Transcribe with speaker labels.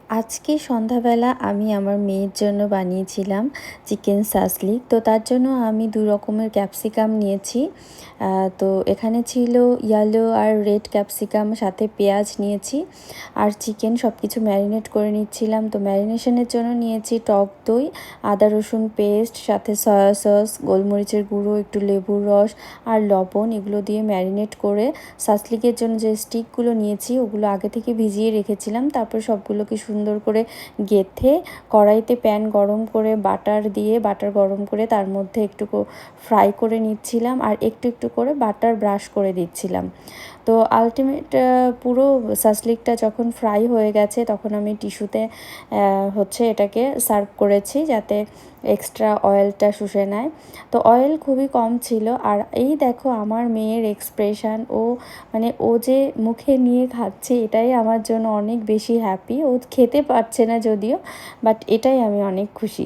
Speaker 1: আজকে সন্ধ্যাবেলা আমি আমার মেয়ের জন্য বানিয়েছিলাম চিকেন সাসলিক। তো তার জন্য আমি ২ রকমের ক্যাপসিকাম নিয়েছি। তো এখানে ছিল ইয়েলো আর রেড ক্যাপসিকাম, সাথে পেঁয়াজ নিয়েছি আর চিকেন, সব কিছু ম্যারিনেট করে নিচ্ছিলাম। তো ম্যারিনেশনের জন্য নিয়েছি টক দই, আদা রসুন পেস্ট, সাথে সয়া সস, গোলমরিচের গুঁড়ো, একটু লেবুর রস আর লবণ, এগুলো দিয়ে ম্যারিনেট করে সাসলিকের জন্য যে স্টিকগুলো নিয়েছি ওগুলো আগে থেকে ভিজিয়ে রেখেছিলাম। তারপর সবগুলোকে সুন্দর করে গেঁথে কড়াইতে প্যান গরম করে বাটার গরম করে তার মধ্যে একটু ফ্রাই করে নিচ্ছিলাম আর একটু একটু করে বাটার ব্রাশ করে দিচ্ছিলাম। তো আলটিমেট পুরো সাসলিকটা যখন ফ্রাই হয়ে গেছে তখন আমি টিস্যুতে এটাকে সার্ভ করেছি যাতে এক্সট্রা অয়েলটা শুষে নেয়। তো অয়েল খুবই কম ছিল। আর এই দেখো আমার মেয়ের এক্সপ্রেশন, ও যে মুখে নিয়ে খাচ্ছে এটাই আমার জন্য অনেক বেশি হ্যাপি। ও খেতে পারছে না যদিও, বাট এটাই আমি অনেক খুশি।